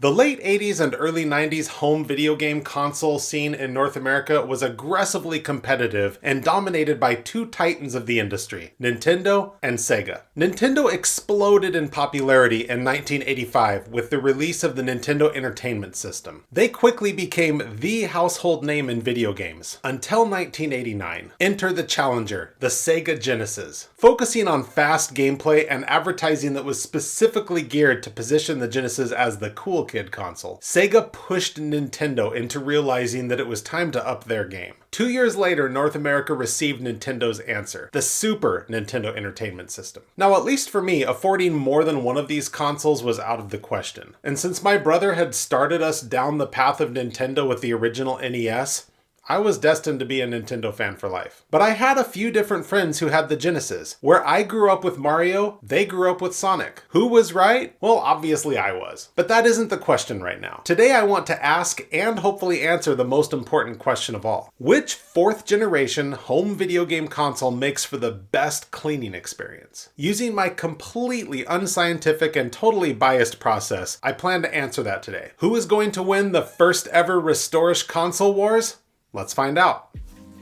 The late 80s and early 90s home video game console scene in North America was aggressively competitive and dominated by two titans of the industry, Nintendo and Sega. Nintendo exploded in popularity in 1985 with the release of the Nintendo Entertainment System. They quickly became the household name in video games, until 1989. Enter the challenger, the Sega Genesis. Focusing on fast gameplay and advertising that was specifically geared to position the Genesis as the cool kid console, Sega pushed Nintendo into realizing that it was time to up their game. 2 years later, North America received Nintendo's answer, the Super Nintendo Entertainment System. Now, at least for me, affording more than one of these consoles was out of the question. And since my brother had started us down the path of Nintendo with the original NES, I was destined to be a Nintendo fan for life. But I had a few different friends who had the Genesis. Where I grew up with Mario, they grew up with Sonic. Who was right? Well, obviously I was. But that isn't the question right now. Today I want to ask and hopefully answer the most important question of all. Which fourth generation home video game console makes for the best cleaning experience? Using my completely unscientific and totally biased process, I plan to answer that today. Who is going to win the first ever Restore-ish console wars? Let's find out.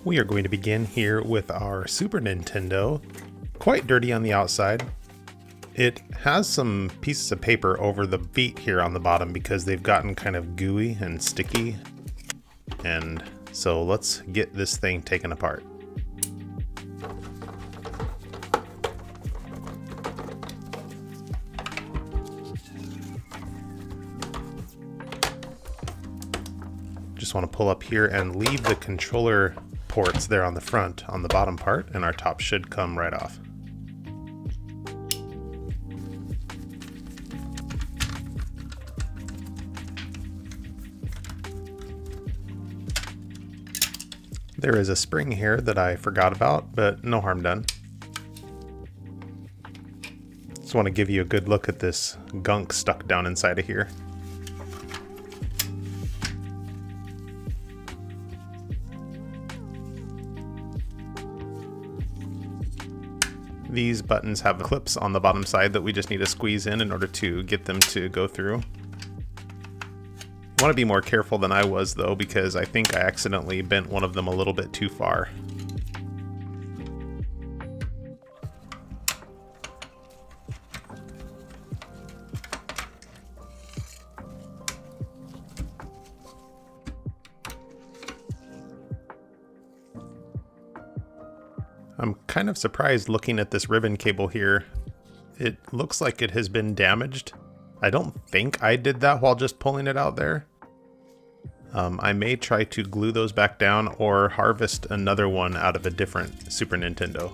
We are going to begin here with our Super Nintendo. Quite dirty on the outside. It has some pieces of paper over the feet here on the bottom because they've gotten kind of gooey and sticky. And so let's get this thing taken apart. Just want to pull up here and leave the controller ports there on the front on the bottom part, and our top should come right off. There is a spring here that I forgot about, but no harm done. Just want to give you a good look at this gunk stuck down inside of here. These buttons have clips on the bottom side that we just need to squeeze in order to get them to go through. I want to be more careful than I was though, because I think I accidentally bent one of them a little bit too far. I'm kind of surprised looking at this ribbon cable here. It looks like it has been damaged. I don't think I did that while just pulling it out there. I may try to glue those back down or harvest another one out of a different Super Nintendo.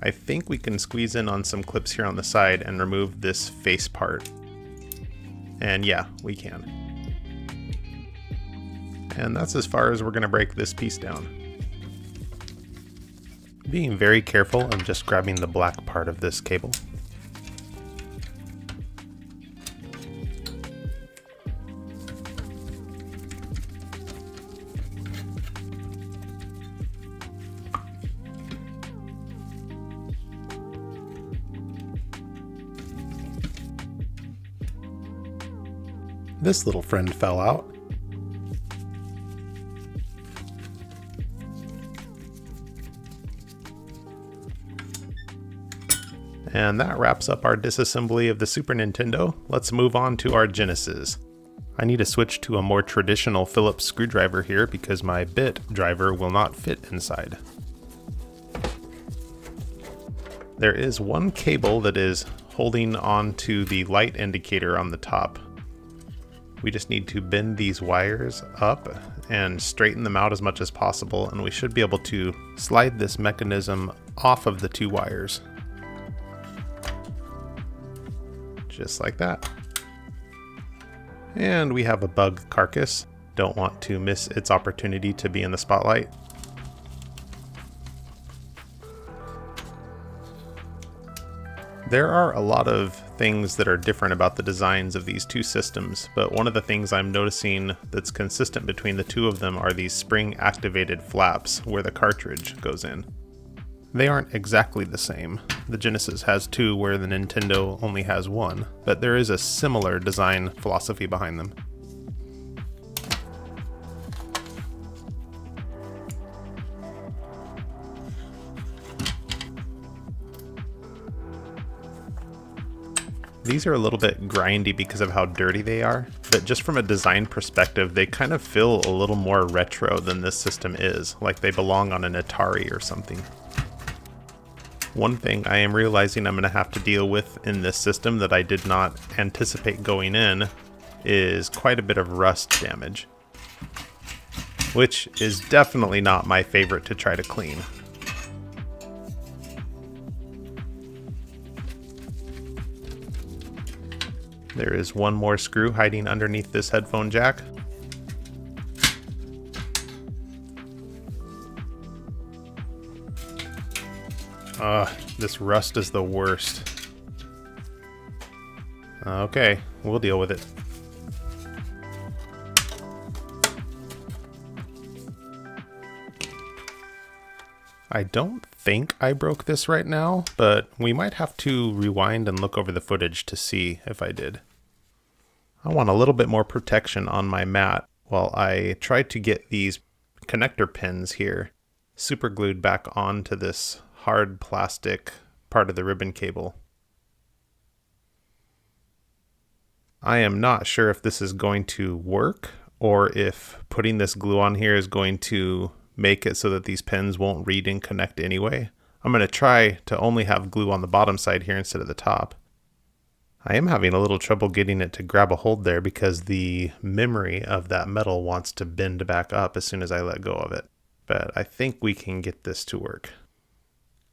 I think we can squeeze in on some clips here on the side and remove this face part. And yeah, we can. And that's as far as we're going to break this piece down. Being very careful, I'm just grabbing the black part of this cable. This little friend fell out. And that wraps up our disassembly of the Super Nintendo. Let's move on to our Genesis. I need to switch to a more traditional Phillips screwdriver here because my bit driver will not fit inside. There is one cable that is holding on to the light indicator on the top. We just need to bend these wires up and straighten them out as much as possible, and we should be able to slide this mechanism off of the two wires. Just like that. And we have a bug carcass. Don't want to miss its opportunity to be in the spotlight. There are a lot of things that are different about the designs of these two systems, but one of the things I'm noticing that's consistent between the two of them are these spring activated flaps where the cartridge goes in. They aren't exactly the same. The Genesis has two where the Nintendo only has one, but there is a similar design philosophy behind them. These are a little bit grindy because of how dirty they are, but just from a design perspective, they kind of feel a little more retro than this system is, like they belong on an Atari or something. One thing I am realizing I'm going to have to deal with in this system that I did not anticipate going in is quite a bit of rust damage, which is definitely not my favorite to try to clean. There is one more screw hiding underneath this headphone jack. This rust is the worst. Okay, we'll deal with it. I don't think I broke this right now, but we might have to rewind and look over the footage to see if I did. I want a little bit more protection on my mat while I try to get these connector pins here super glued back onto this hard plastic part of the ribbon cable. I am not sure if this is going to work or if putting this glue on here is going to make it so that these pins won't read and connect anyway. I'm going to try to only have glue on the bottom side here instead of the top. I am having a little trouble getting it to grab a hold there because the memory of that metal wants to bend back up as soon as I let go of it. But I think we can get this to work.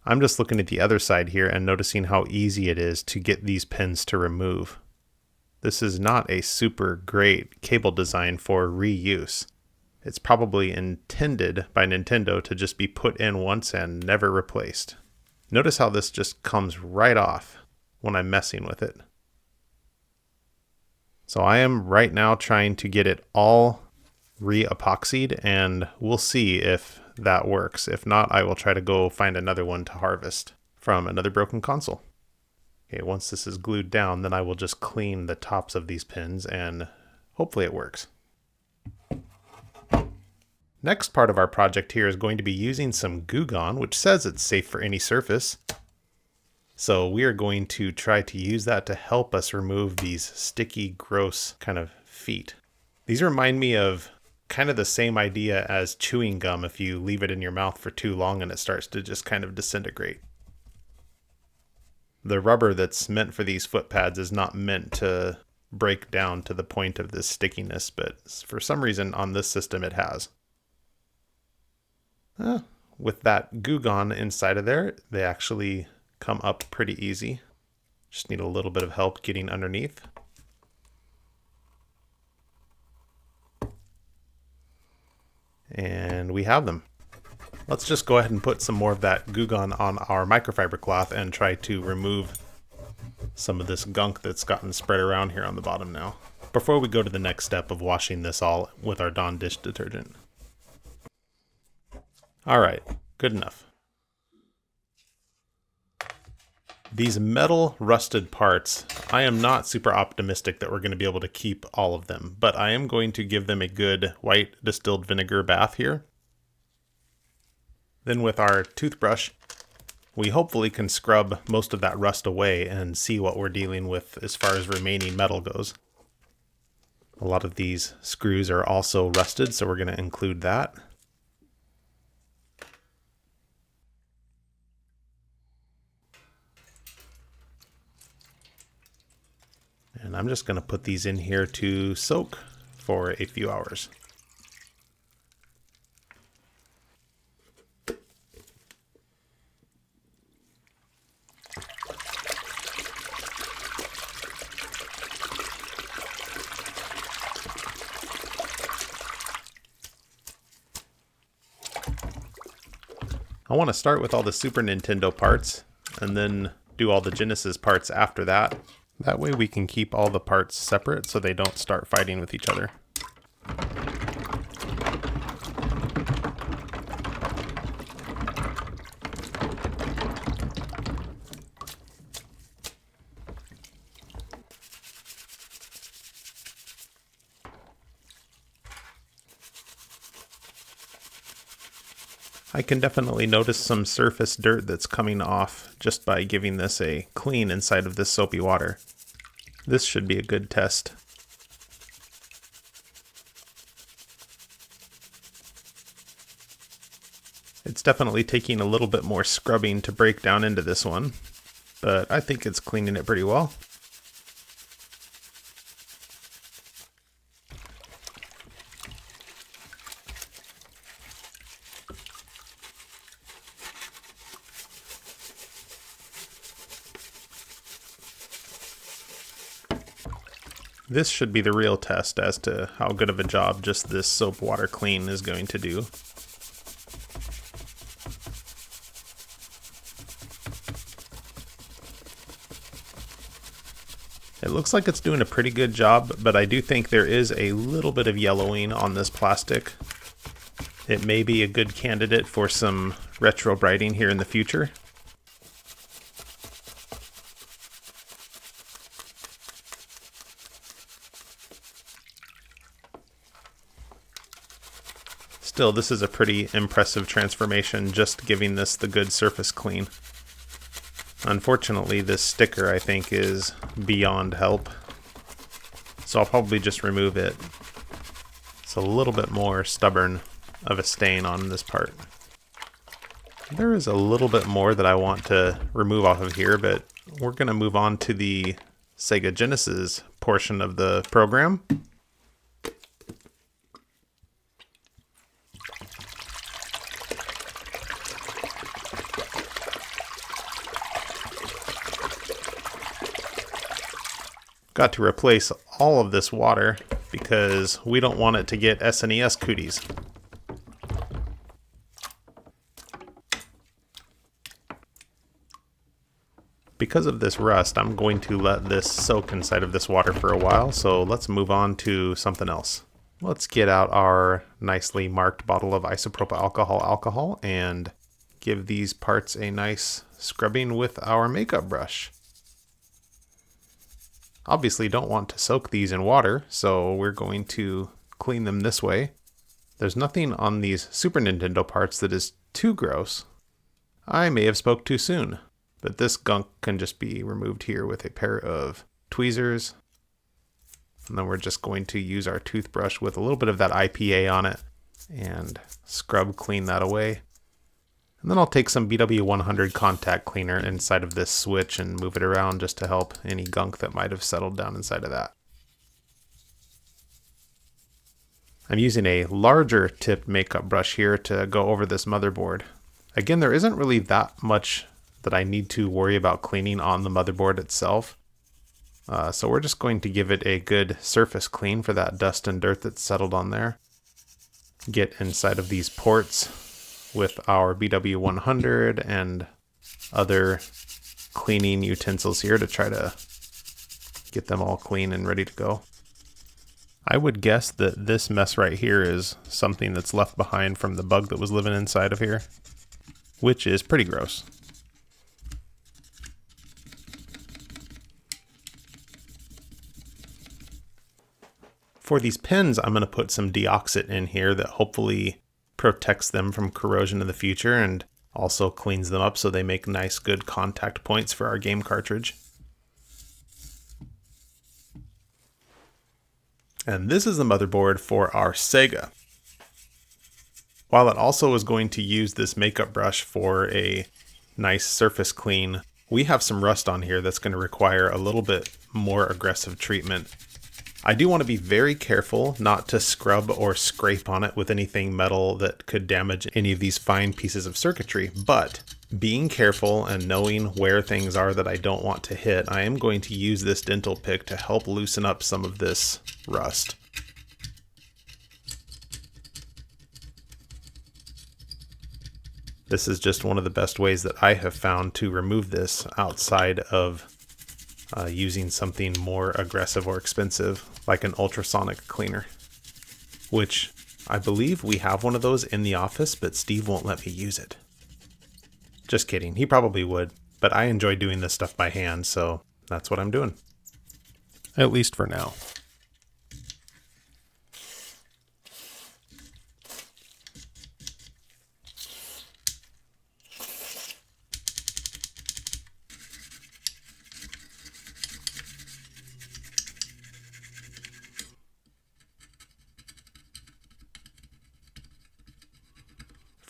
I'm just looking at the other side here and noticing how easy it is to get these pins to remove. This is not a super great cable design for reuse. It's probably intended by Nintendo to just be put in once and never replaced. Notice how this just comes right off when I'm messing with it. So I am right now trying to get it all re-epoxied, and we'll see if that works. If not, I will try to go find another one to harvest from another broken console. Okay, once this is glued down, then I will just clean the tops of these pins and hopefully it works. Next part of our project here is going to be using some Goo Gone, which says it's safe for any surface. So we are going to try to use that to help us remove these sticky, gross kind of feet. These remind me of kind of the same idea as chewing gum if you leave it in your mouth for too long and it starts to just kind of disintegrate. The rubber that's meant for these foot pads is not meant to break down to the point of this stickiness, but for some reason on this system it has. With that Goo Gone inside of there, they actually come up pretty easy. Just need a little bit of help getting underneath. And we have them. Let's just go ahead and put some more of that Goo Gone on our microfiber cloth and try to remove some of this gunk that's gotten spread around here on the bottom now, before we go to the next step of washing this all with our Dawn dish detergent. Alright, good enough. These metal rusted parts, I am not super optimistic that we're going to be able to keep all of them, but I am going to give them a good white distilled vinegar bath here. Then with our toothbrush, we hopefully can scrub most of that rust away and see what we're dealing with as far as remaining metal goes. A lot of these screws are also rusted, so we're going to include that. And I'm just going to put these in here to soak for a few hours. I want to start with all the Super Nintendo parts and then do all the Genesis parts after that. That way we can keep all the parts separate so they don't start fighting with each other. I can definitely notice some surface dirt that's coming off just by giving this a clean inside of this soapy water. This should be a good test. It's definitely taking a little bit more scrubbing to break down into this one, but I think it's cleaning it pretty well. This should be the real test as to how good of a job just this soap water clean is going to do. It looks like it's doing a pretty good job, but I do think there is a little bit of yellowing on this plastic. It may be a good candidate for some retro brighting here in the future. Still, this is a pretty impressive transformation, just giving this the good surface clean. Unfortunately, this sticker, I think, is beyond help. So I'll probably just remove it. It's a little bit more stubborn of a stain on this part. There is a little bit more that I want to remove off of here, but we're going to move on to the Sega Genesis portion of the program. Got to replace all of this water because we don't want it to get SNES cooties. Because of this rust, I'm going to let this soak inside of this water for a while, so let's move on to something else. Let's get out our nicely marked bottle of isopropyl alcohol and give these parts a nice scrubbing with our makeup brush. Obviously don't want to soak these in water, so we're going to clean them this way. There's nothing on these Super Nintendo parts that is too gross. I may have spoke too soon, but this gunk can just be removed here with a pair of tweezers. And then we're just going to use our toothbrush with a little bit of that IPA on it and scrub clean that away. And then I'll take some BW100 contact cleaner inside of this switch and move it around just to help any gunk that might have settled down inside of that. I'm using a larger tipped makeup brush here to go over this motherboard. Again, there isn't really that much that I need to worry about cleaning on the motherboard itself. So we're just going to give it a good surface clean for that dust and dirt that's settled on there. Get inside of these ports with our BW100 and other cleaning utensils here to try to get them all clean and ready to go. I would guess that this mess right here is something that's left behind from the bug that was living inside of here, which is pretty gross. For these pins, I'm going to put some deoxit in here that hopefully protects them from corrosion in the future and also cleans them up so they make nice good contact points for our game cartridge. And this is the motherboard for our Sega. While it also is going to use this makeup brush for a nice surface clean, we have some rust on here that's going to require a little bit more aggressive treatment. I do want to be very careful not to scrub or scrape on it with anything metal that could damage any of these fine pieces of circuitry, but being careful and knowing where things are that I don't want to hit, I am going to use this dental pick to help loosen up some of this rust. This is just one of the best ways that I have found to remove this outside of using something more aggressive or expensive, like an ultrasonic cleaner, which I believe we have one of those in the office, but Steve won't let me use it. Just kidding, he probably would, but I enjoy doing this stuff by hand, so that's what I'm doing. At least for now.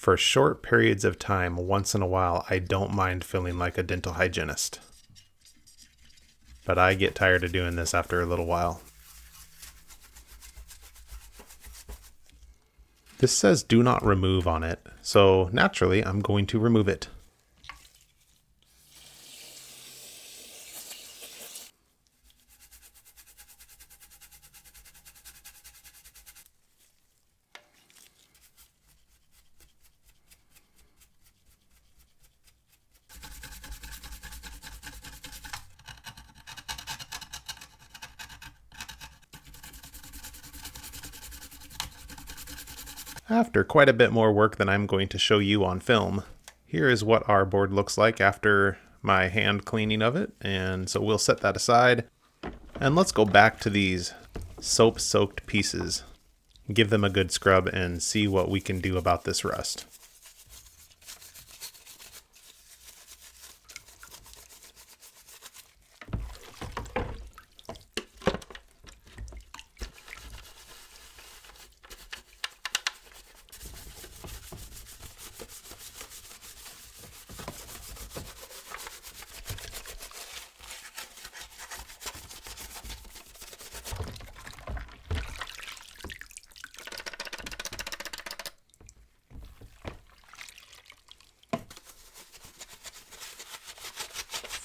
For short periods of time, once in a while, I don't mind feeling like a dental hygienist. But I get tired of doing this after a little while. This says do not remove on it, so naturally I'm going to remove it. After quite a bit more work than I'm going to show you on film, here is what our board looks like after my hand cleaning of it. And so we'll set that aside. And let's go back to these soap-soaked pieces. Give them a good scrub and see what we can do about this rust.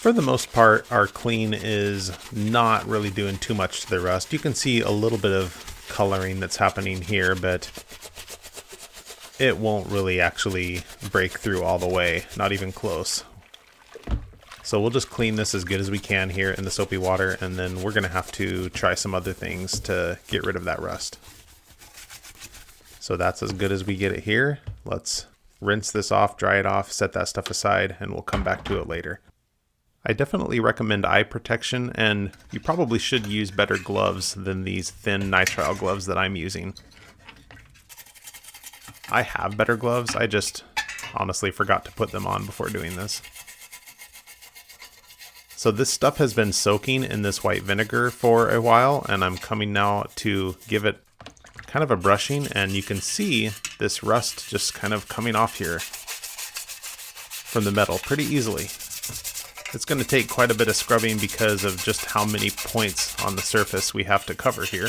For the most part, our clean is not really doing too much to the rust. You can see a little bit of coloring that's happening here, but it won't really actually break through all the way, not even close. So we'll just clean this as good as we can here in the soapy water, and then we're going to have to try some other things to get rid of that rust. So that's as good as we get it here. Let's rinse this off, dry it off, set that stuff aside, and we'll come back to it later. I definitely recommend eye protection, and you probably should use better gloves than these thin nitrile gloves that I'm using. I have better gloves, I just honestly forgot to put them on before doing this. So this stuff has been soaking in this white vinegar for a while, and I'm coming now to give it kind of a brushing, and you can see this rust just kind of coming off here from the metal pretty easily. It's going to take quite a bit of scrubbing because of just how many points on the surface we have to cover here.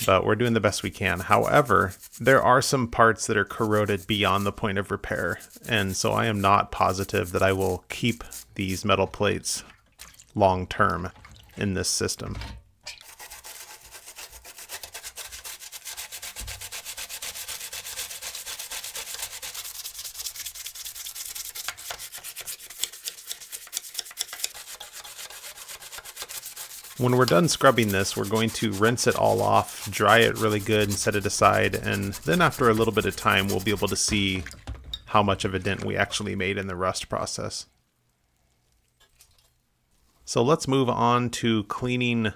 But we're doing the best we can. However, there are some parts that are corroded beyond the point of repair, and so I am not positive that I will keep these metal plates long term in this system. When we're done scrubbing this, we're going to rinse it all off, dry it really good, and set it aside, and then after a little bit of time, we'll be able to see how much of a dent we actually made in the rust process. So let's move on to cleaning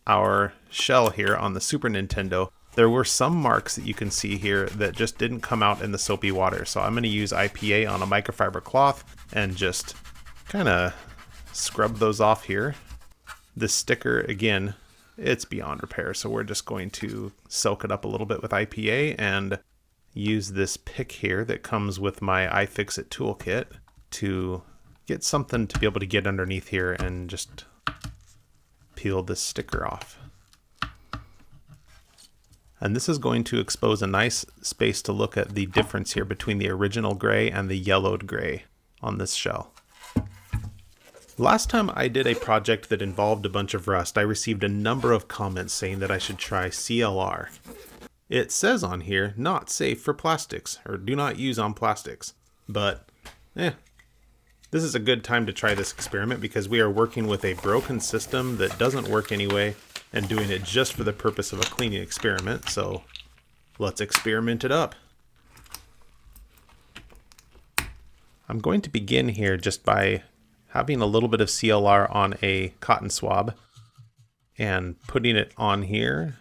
our shell here on the Super Nintendo. There were some marks that you can see here that just didn't come out in the soapy water, so I'm going to use IPA on a microfiber cloth and just kind of scrub those off here. This sticker, again, it's beyond repair, so we're just going to soak it up a little bit with IPA and use this pick here that comes with my iFixit toolkit to get something to be able to get underneath here and just peel this sticker off. And this is going to expose a nice space to look at the difference here between the original gray and the yellowed gray on this shell. Last time I did a project that involved a bunch of rust, I received a number of comments saying that I should try CLR. It says on here, not safe for plastics, or do not use on plastics. But, this is a good time to try this experiment because we are working with a broken system that doesn't work anyway, and doing it just for the purpose of a cleaning experiment, so let's experiment it up. I'm going to begin here just by having a little bit of CLR on a cotton swab and putting it on here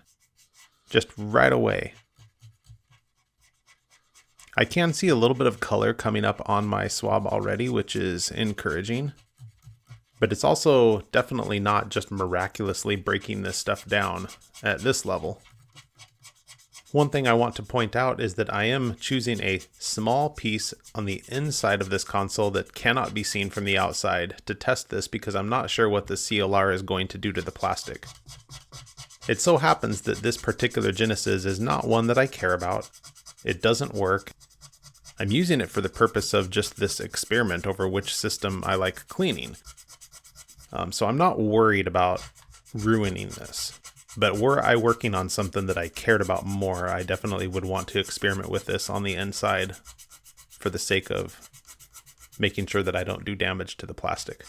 just right away. I can see a little bit of color coming up on my swab already, which is encouraging, but it's also definitely not just miraculously breaking this stuff down at this level. One thing I want to point out is that I am choosing a small piece on the inside of this console that cannot be seen from the outside to test this because I'm not sure what the CLR is going to do to the plastic. It so happens that this particular Genesis is not one that I care about. It doesn't work. I'm using it for the purpose of just this experiment over which system I like cleaning. So I'm not worried about ruining this. But were I working on something that I cared about more, I definitely would want to experiment with this on the inside for the sake of making sure that I don't do damage to the plastic.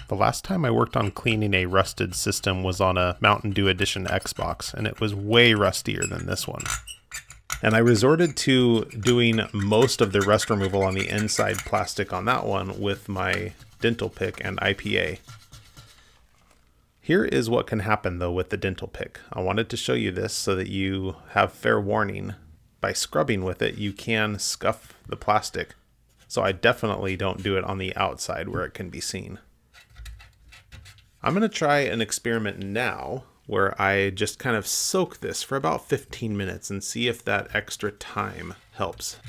The last time I worked on cleaning a rusted system was on a Mountain Dew Edition Xbox, and it was way rustier than this one. And I resorted to doing most of the rust removal on the inside plastic on that one with my dental pick and IPA. Here is what can happen though with the dental pick. I wanted to show you this so that you have fair warning. By scrubbing with it, you can scuff the plastic. So I definitely don't do it on the outside where it can be seen. I'm going to try an experiment now where I just kind of soak this for about 15 minutes and see if that extra time helps.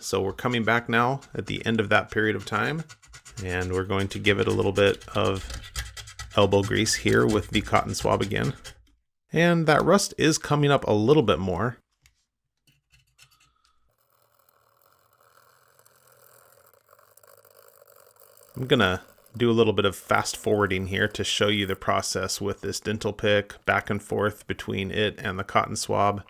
So we're coming back now at the end of that period of time, and we're going to give it a little bit of elbow grease here with the cotton swab again. And that rust is coming up a little bit more. I'm gonna do a little bit of fast forwarding here to show you the process with this dental pick, back and forth between it and the cotton swab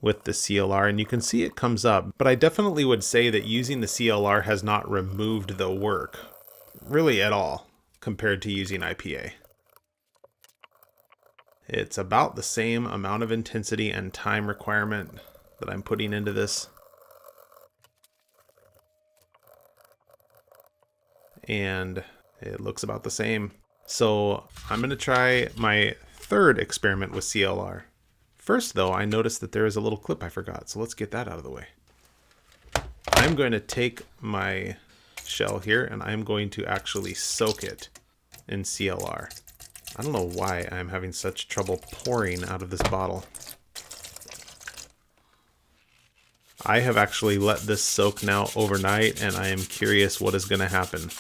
with the CLR, and you can see it comes up, but I definitely would say that using the CLR has not removed the work really at all compared to using IPA. It's about the same amount of intensity and time requirement that I'm putting into this. And it looks about the same. So I'm going to try my third experiment with CLR. First though, I noticed that there is a little clip I forgot, so let's get that out of the way. I'm going to take my shell here and I'm going to actually soak it in CLR. I don't know why I'm having such trouble pouring out of this bottle. I have actually let this soak now overnight, and I am curious what is going to happen.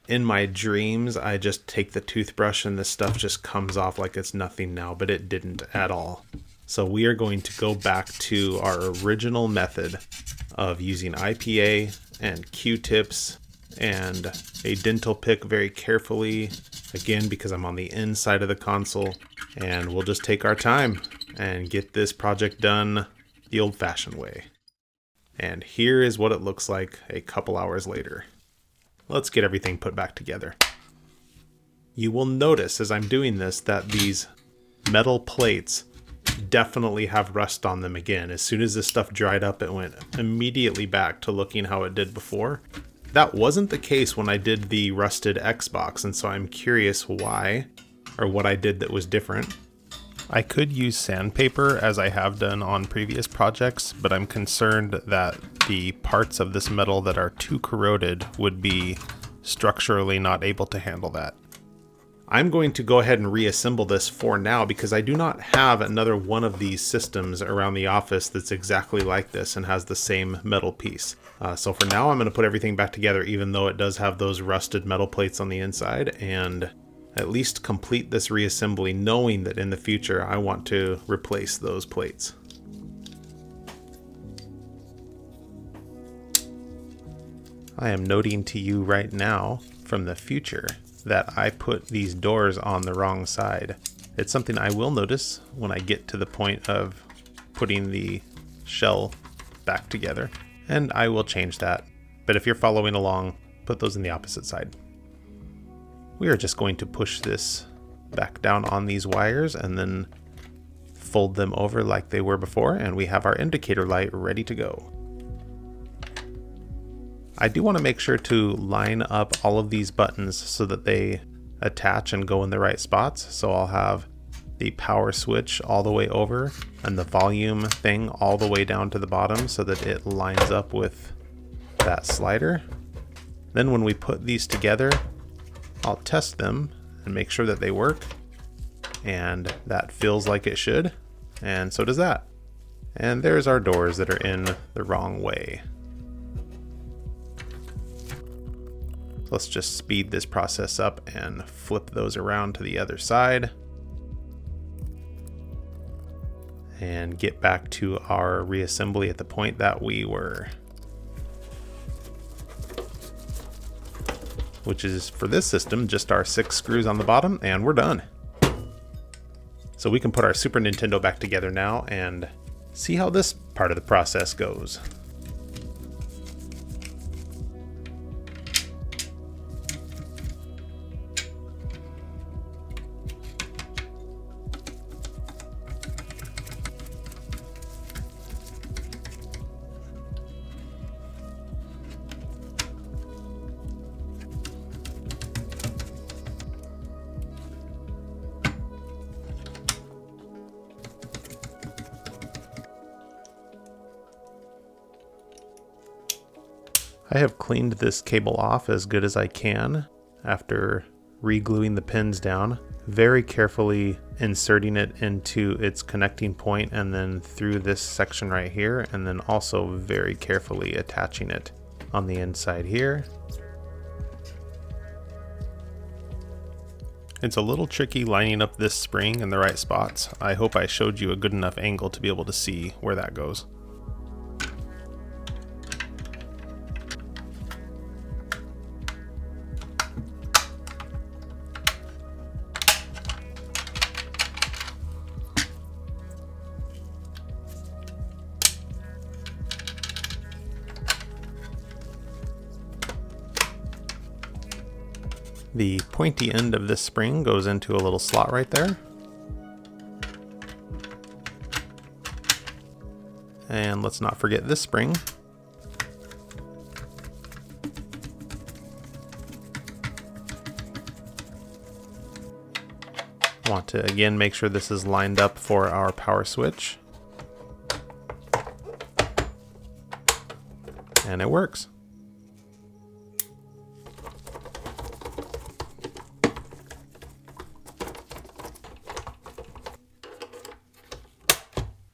In my dreams, I just take the toothbrush and this stuff just comes off like it's nothing now, but it didn't at all. So we are going to go back to our original method of using IPA and Q-tips and a dental pick very carefully, again because I'm on the inside of the console, and we'll just take our time and get this project done the old-fashioned way. And here is what it looks like a couple hours later. Let's get everything put back together. You will notice as I'm doing this that these metal plates definitely have rust on them again. As soon as this stuff dried up, it went immediately back to looking how it did before. That wasn't the case when I did the rusted Xbox, and so I'm curious why, or what I did that was different. I could use sandpaper as I have done on previous projects, but I'm concerned that the parts of this metal that are too corroded would be structurally not able to handle that. I'm going to go ahead and reassemble this for now because I do not have another one of these systems around the office that's exactly like this and has the same metal piece. So for now, I'm going to put everything back together, even though it does have those rusted metal plates on the inside, and at least complete this reassembly knowing that in the future I want to replace those plates. I am noting to you right now from the future that I put these doors on the wrong side. It's something I will notice when I get to the point of putting the shell back together, and I will change that. But if you're following along, put those in the opposite side. We are just going to push this back down on these wires and then fold them over like they were before, and we have our indicator light ready to go. I do want to make sure to line up all of these buttons so that they attach and go in the right spots. So I'll have the power switch all the way over and the volume thing all the way down to the bottom so that it lines up with that slider. Then when we put these together, I'll test them and make sure that they work. and that feels like it should, and so does that. And there's our doors that are in the wrong way. Let's just speed this process up and flip those around to the other side. And get back to our reassembly at the point that we were. Which is, for this system, just our 6 screws on the bottom, and we're done. So we can put our Super Nintendo back together now and see how this part of the process goes. I have cleaned this cable off as good as I can after re-gluing the pins down, very carefully inserting it into its connecting point and then through this section right here, and then also very carefully attaching it on the inside here. It's a little tricky lining up this spring in the right spots. I hope I showed you a good enough angle to be able to see where that goes. The pointy end of this spring goes into a little slot right there. And let's not forget this spring. Want to again make sure this is lined up for our power switch. And it works.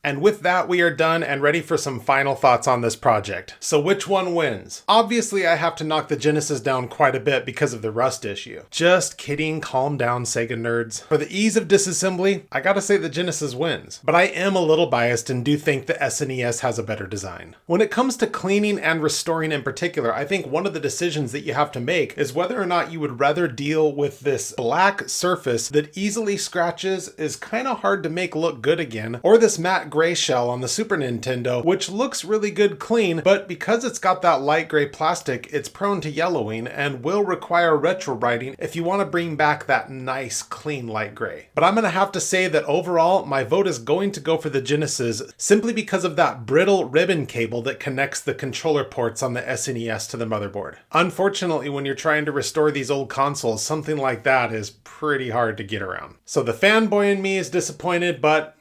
And with that, we are done and ready for some final thoughts on this project. So which one wins? Obviously, I have to knock the Genesis down quite a bit because of the rust issue. Just kidding, calm down, Sega nerds. For the ease of disassembly, I gotta say the Genesis wins. But I am a little biased and do think the SNES has a better design. When it comes to cleaning and restoring in particular, I think one of the decisions that you have to make is whether or not you would rather deal with this black surface that easily scratches, is kind of hard to make look good again, or this matte gray shell on the Super Nintendo, which looks really good clean, but because it's got that light gray plastic, it's prone to yellowing and will require retro writing if you want to bring back that nice clean light gray. But I'm gonna have to say that overall, my vote is going to go for the Genesis simply because of that brittle ribbon cable that connects the controller ports on the SNES to the motherboard. Unfortunately, when you're trying to restore these old consoles, something like that is pretty hard to get around. So the fanboy in me is disappointed, but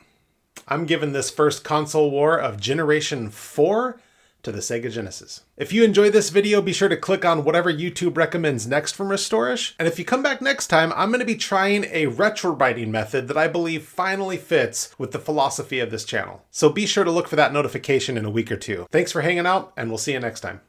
I'm giving this first console war of Generation 4 to the Sega Genesis. If you enjoyed this video, be sure to click on whatever YouTube recommends next from Restorish. And if you come back next time, I'm going to be trying a retro writing method that I believe finally fits with the philosophy of this channel. So be sure to look for that notification in a week or two. Thanks for hanging out, and we'll see you next time.